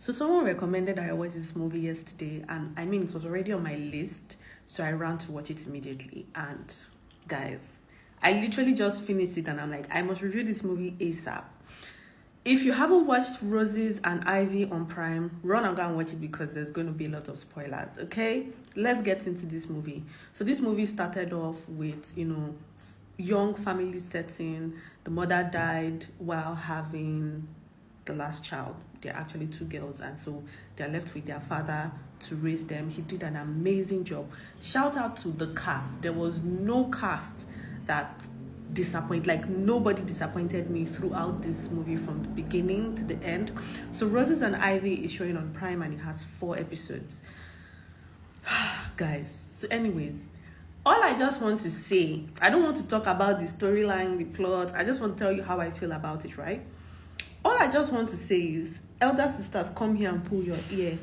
So someone recommended I watch this movie yesterday, and I mean it was already on my list, so I ran to watch it immediately. And guys, I literally just finished it, and I'm like, I must review this movie ASAP. If you haven't watched Roses and Ivy on Prime, run and go and watch it because there's going to be a lot of spoilers, okay? Let's get into this movie. So this movie started off with, young family setting. The mother died while having the last child. They're actually two girls, and so they're left with their father to raise them. He did an amazing job. Shout out to the cast. There was no cast that disappointed. Like, nobody disappointed me throughout this movie from the beginning to the end. So Roses and Ivy is showing on Prime, and it has 4 episodes. Guys, so anyways, all I just want to say, I don't want to talk about the storyline, the plot. I just want to tell you how I feel about it, right? All I just want to say is, elder sisters, come here and pull your ear.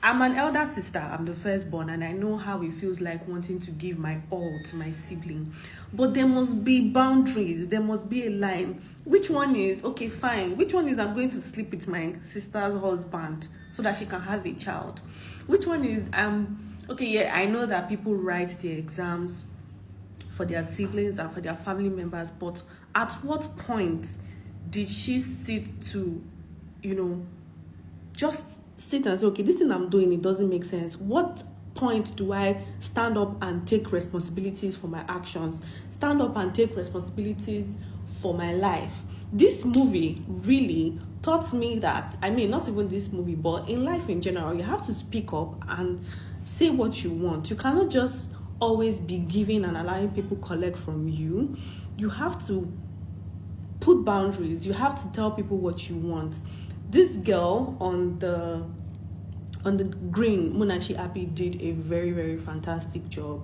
I'm an elder sister. I'm the firstborn, and I know how it feels like wanting to give my all to my sibling. But there must be boundaries. There must be a line. Which one is, okay, fine. Which one is I'm going to sleep with my sister's husband so that she can have a child? Which one is, okay, yeah, I know that people write their exams for their siblings and for their family members, but at what point did she sit to, just sit and say, okay, this thing I'm doing, it doesn't make sense. What point do I stand up and take responsibilities for my actions? Stand up and take responsibilities for my life? This movie really taught me that, not even this movie, but in life in general, you have to speak up and say what you want. You cannot just always be giving and allowing people collect from you. You have to put boundaries. You have to tell people what you want. This girl on the green, Achiabii, did a very, very fantastic job.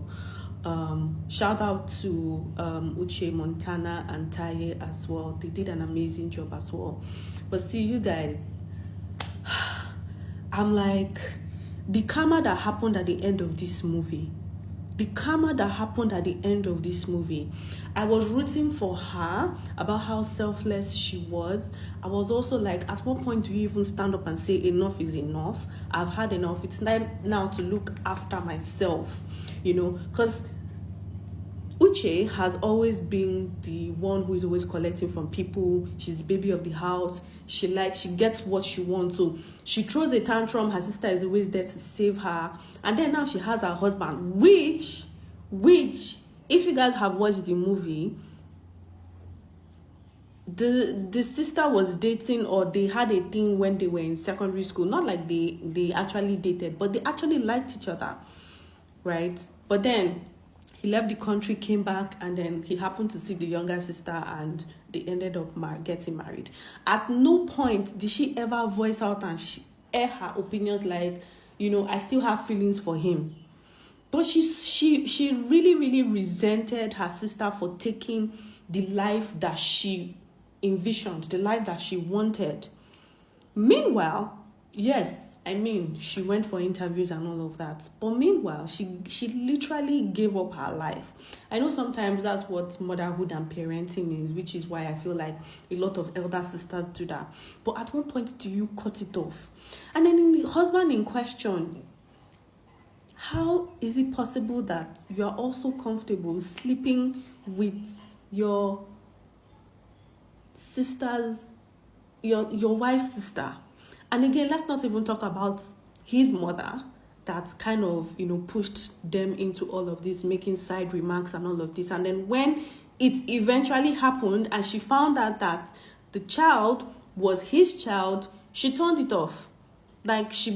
Shout out to Uche, Montana, and Taye as well. They did an amazing job as well. But see, you guys, I'm like, the karma that happened at the end of this movie, I was rooting for her about how selfless she was. I was also like, at what point do you even stand up and say enough is enough? I've had enough. It's time now to look after myself, because Uche has always been the one who is always collecting from people. She's the baby of the house. She gets what she wants. So she throws a tantrum. Her sister is always there to save her. And then now she has her husband, which, if you guys have watched the movie, the sister was dating, or they had a thing when they were in secondary school. Not like they actually dated, but they actually liked each other, right? But then he left the country, came back, and then he happened to see the younger sister, and they ended up getting married. At no point did she ever voice out and air her opinions like, I still have feelings for him. But she really, really resented her sister for taking the life that she envisioned, the life that she wanted. Meanwhile, yes, she went for interviews and all of that. But meanwhile, she literally gave up her life. I know sometimes that's what motherhood and parenting is, which is why I feel like a lot of elder sisters do that. But at what point do you cut it off? And then in the husband in question, how is it possible that you are also comfortable sleeping with your sister's, your wife's sister? And again, let's not even talk about his mother that kind of, pushed them into all of this, making side remarks and all of this. And then when it eventually happened and she found out that the child was his child, she turned it off. Like, she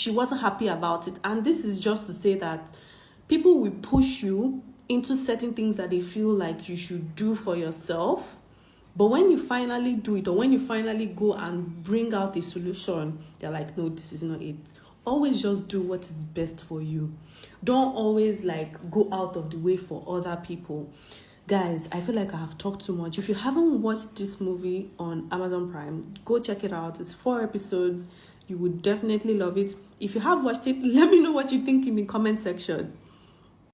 wasn't happy about it. And this is just to say that people will push you into certain things that they feel like you should do for yourself. But when you finally do it, or when you finally go and bring out a solution, they're like, no, this is not it. Always just do what is best for you. Don't always go out of the way for other people. Guys, I feel like I have talked too much. If you haven't watched this movie on Amazon Prime, go check it out. It's 4 episodes. You would definitely love it. If you have watched it, let me know what you think in the comment section.